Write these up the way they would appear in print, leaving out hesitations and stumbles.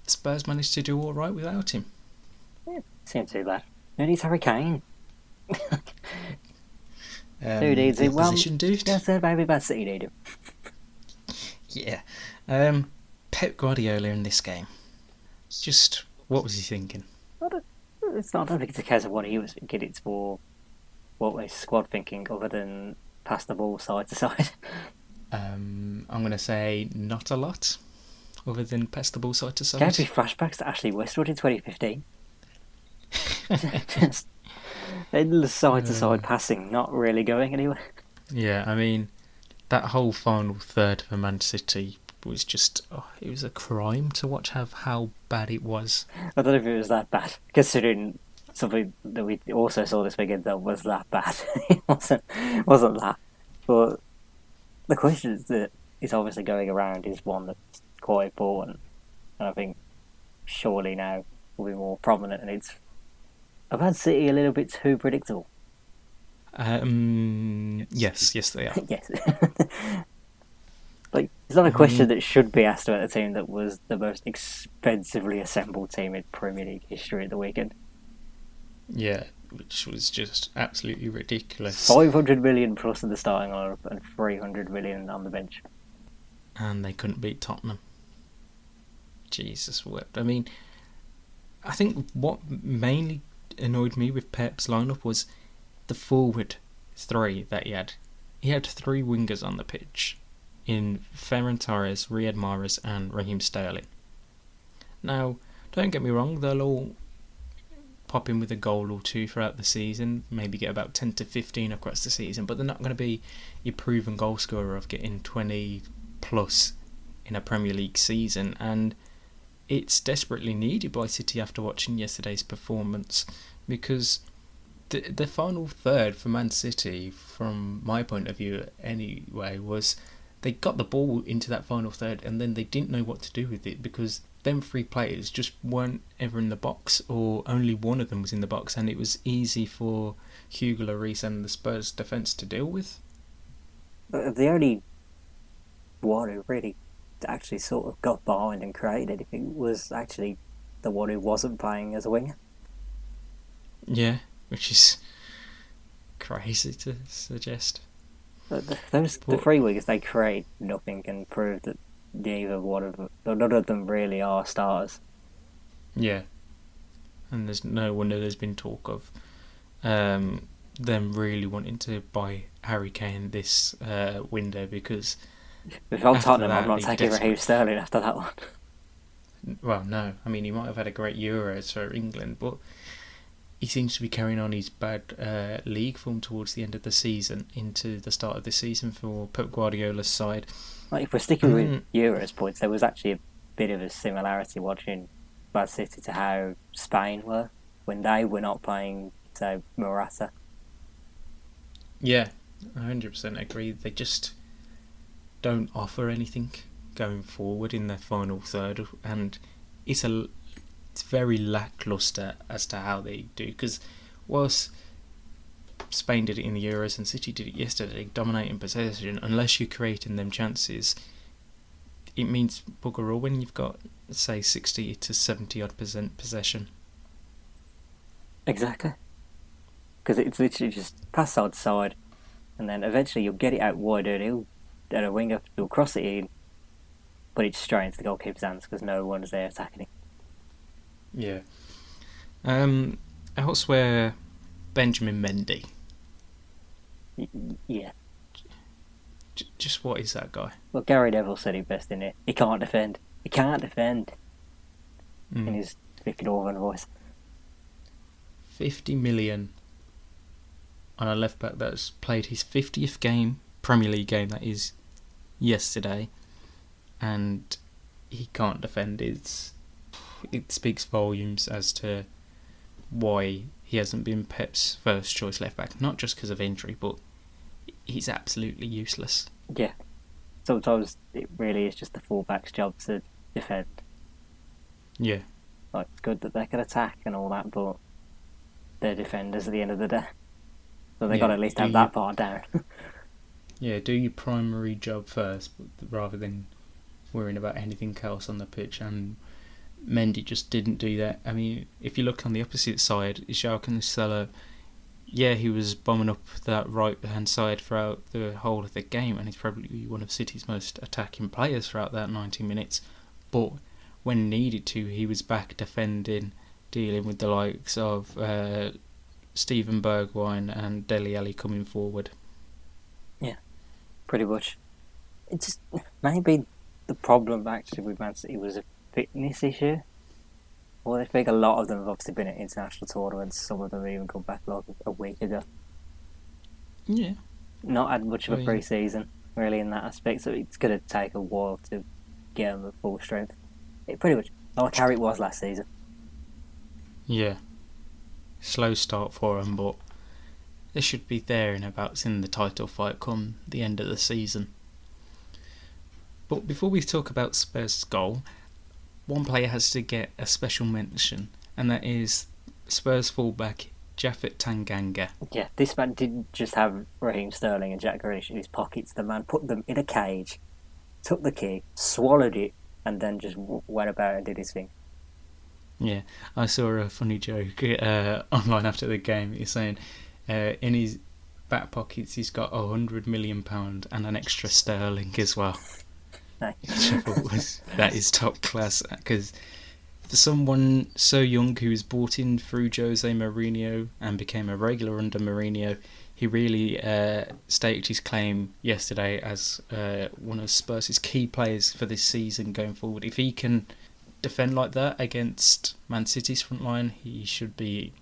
Spurs managed to do all right without him. Yeah, seems too bad. Who needs Harry Kane? Who needs The him? Well, opposition dude. just said maybe Man City need him. Yeah. Pep Guardiola in this game. Just what was he thinking? I don't, it's not. I don't think it's a case of what he was thinking. It's more what was his squad thinking, other than pass the ball side to side. I'm gonna say not a lot, other than pass the ball side to Gave side. me flashbacks to Ashley Westwood in 2015. Just endless side to Uh, side passing, not really going anywhere. yeah, I mean that whole final third for Man City was just it was a crime to watch how bad it was. I don't know if it was that bad, considering something that we also saw this weekend that was that bad. It wasn't that. But the question that is obviously going around is one that's quite important, and I think surely now will be more prominent. And it's, I've had City a little bit too predictable. Yes, they are. Yes. Like, it's not a question Um, that should be asked about a team that was the most expensively assembled team in Premier League history at the weekend. yeah, which was just absolutely ridiculous. 500 million plus in the starting lineup and 300 million on the bench. And they couldn't beat Tottenham. Jesus wept. I mean, I think what mainly annoyed me with Pep's lineup was the forward three that he had. He had three wingers on the pitch in Ferran Torres, Riyad Mahrez, and Raheem Sterling. Now, don't get me wrong, they'll all pop in with a goal or two throughout the season, maybe get about 10 to 15 across the season, but they're not going to be your proven goal scorer of getting 20 plus in a Premier League season, and it's desperately needed by City after watching yesterday's performance, because the final third for Man City, from my point of view anyway, was they got the ball into that final third and then they didn't know what to do with it, because them three players just weren't ever in the box, or only one of them was in the box, and it was easy for Hugo Lloris and the Spurs defence to deal with. The only one who really actually sort of got behind and created anything was actually the one who wasn't playing as a winger. Yeah, which is crazy to suggest. The But three wingers, they create nothing and prove that neither one of them, none of them really are starters. yeah, and there's no wonder there's been talk of them really wanting to buy Harry Kane this window, because If I'm after Tottenham, I'm that not they taking Raheem desperate. Sterling after that one. Well, no, I mean he might have had a great Euros for England, but he seems to be carrying on his bad league form towards the end of the season into the start of the season for Pep Guardiola's side. Like, if we're sticking with And Euros points, there was actually a bit of a similarity watching Man City to how Spain were when they were not playing, say, Morata. yeah, 100% agree. They just don't offer anything going forward in their final third, and it's it's very lackluster as to how they do. Because whilst Spain did it in the Euros and City did it yesterday, dominating possession, unless you're creating them chances, it means bugger all when you've got, say, 60 to 70 odd percent possession. Exactly. Because it's literally just pass side to side, and then eventually you'll get it out wide, and a winger will cross it in, but it's straight into the goalkeeper's hands because no one's there attacking it. Yeah. Elsewhere, Benjamin Mendy. Yeah. Just what is that guy? Well, Gary Neville said it best in it. He can't defend. He can't defend in Mm. his thick northern voice. 50 million on a left back that's played his 50th game, Premier League game that is, yesterday, and he can't defend. It speaks volumes as to why he hasn't been Pep's first choice left back. Not just because of injury, but he's absolutely useless. Yeah. Sometimes it really is just the fullback's job to defend. Yeah. Like, it's good that they can attack and all that, but they're defenders at the end of the day. So they got to Yeah. at least Do have you that part down. do your primary job first, rather than worrying about anything else on the pitch. And Mendy just didn't do that. I mean, if you look on the opposite side, João Cancelo, yeah, he was bombing up that right-hand side throughout the whole of the game, and he's probably one of City's most attacking players throughout that 90 minutes. But when needed to, he was back defending, dealing with the likes of Steven Bergwijn and Dele Alli coming forward. Yeah, pretty much. It just maybe the problem actually with Man City was a fitness issue. Well, I think a lot of them have obviously been at international tournaments. Some of them have even come back like a week ago. Yeah. Not had much of a pre-season, really, in that aspect, so it's going to take a while to get them at full strength. It pretty much like how it was last season. Yeah. Slow start for them, but they should be there and abouts in the title fight come the end of the season. But before we talk about Spurs' goal, one player has to get a special mention, and that is Spurs fullback Japhet Tanganga. Yeah, this man didn't just have Raheem Sterling and Jack Grealish in his pockets. The man put them in a cage, took the key, swallowed it, and then just went about and did his thing. Yeah, I saw a funny joke online after the game. He's saying in his back pockets he's got £100 million and an extra sterling as well. That is top class, because for someone so young who was brought in through Jose Mourinho and became a regular under Mourinho, he really staked his claim yesterday as one of Spurs' key players for this season going forward. If he can defend like that against Man City's front line, he should be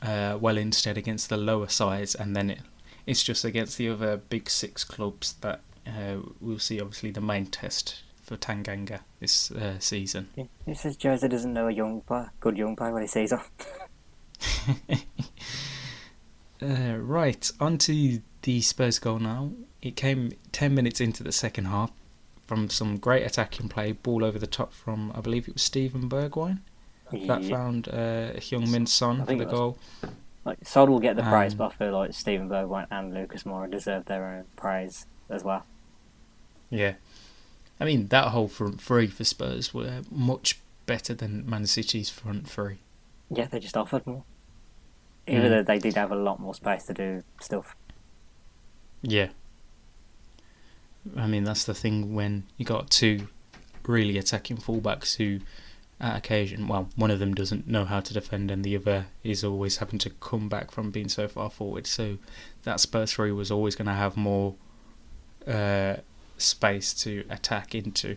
well instead against the lower sides, and then it's just against the other big six clubs that we'll see obviously the main test for Tanganga this season. Yeah. He says Jose doesn't know a good young player when he sees him. Right, on to the Spurs goal now. It came 10 minutes into the second half from some great attacking play, ball over the top from, I believe it was Steven Bergwijn. That found Heung-min Son for the goal. Like, Son will get the praise, but I feel like Steven Bergwijn and Lucas Moura deserve their own praise as well. Yeah. I mean, that whole front three for Spurs were much better than Man City's front three. Yeah, they just offered more. Even though they did have a lot more space to do stuff. Yeah. I mean, that's the thing when you got two really attacking fullbacks who, at occasion, well, one of them doesn't know how to defend and the other is always having to come back from being so far forward. So that Spurs three was always going to have more space to attack into.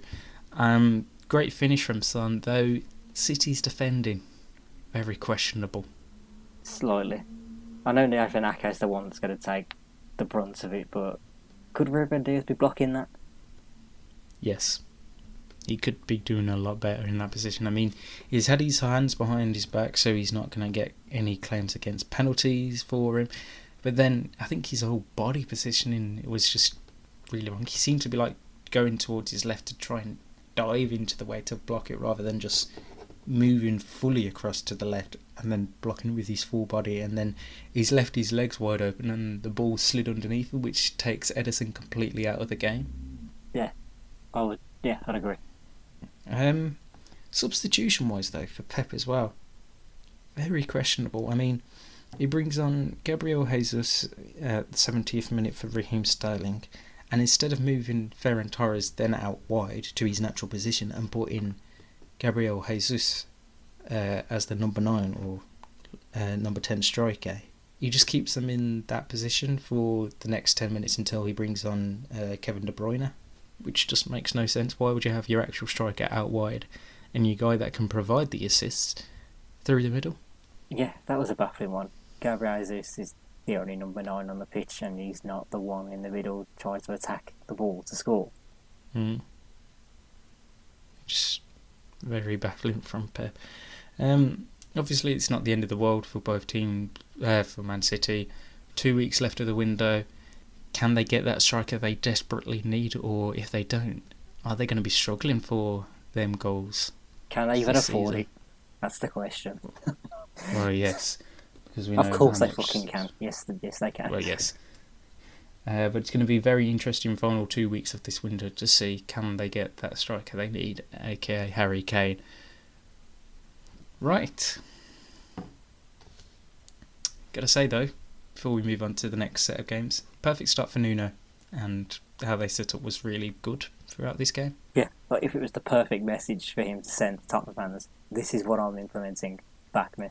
Great finish from Son, though City's defending very questionable. Slightly. I know Nathan Ake is the one that's going to take the brunt of it, but could Ruben Dias be blocking that? Yes. He could be doing a lot better in that position. I mean, he's had his hands behind his back, so he's not going to get any claims against penalties for him. But then I think his whole body positioning was just really wrong. He seemed to be like going towards his left to try and dive into the way to block it rather than just moving fully across to the left and then blocking with his full body, and then he's left his legs wide open and the ball slid underneath him, which takes Ederson completely out of the game. I'd agree. Substitution wise though, for Pep as well, very questionable. I mean, he brings on Gabriel Jesus at the 70th minute for Raheem Sterling, and instead of moving Ferran Torres then out wide to his natural position and put in Gabriel Jesus as the number 9 or number 10 striker, he just keeps them in that position for the next 10 minutes until he brings on Kevin De Bruyne, which just makes no sense. Why would you have your actual striker out wide and your guy that can provide the assists through the middle? Yeah, that was a baffling one. Gabriel Jesus is the only number 9 on the pitch, and he's not the one in the middle trying to attack the ball to score. Just very baffling from Pep. Obviously, it's not the end of the world for both teams. For Man City, 2 weeks left of the window. Can they get that striker they desperately need, or if they don't, are they going to be struggling for them goals? Can they even afford it? That's the question. Well, yes. Because we know of course they fucking can. Yes, they can. Well, yes. But it's going to be very interesting final 2 weeks of this window to see can they get that striker they need, aka Harry Kane. Right. Gotta say though, before we move on to the next set of games, perfect start for Nuno, and how they set up was really good throughout this game. Yeah, like if it was the perfect message for him to send to Tottenham fans, this is what I'm implementing. Back me.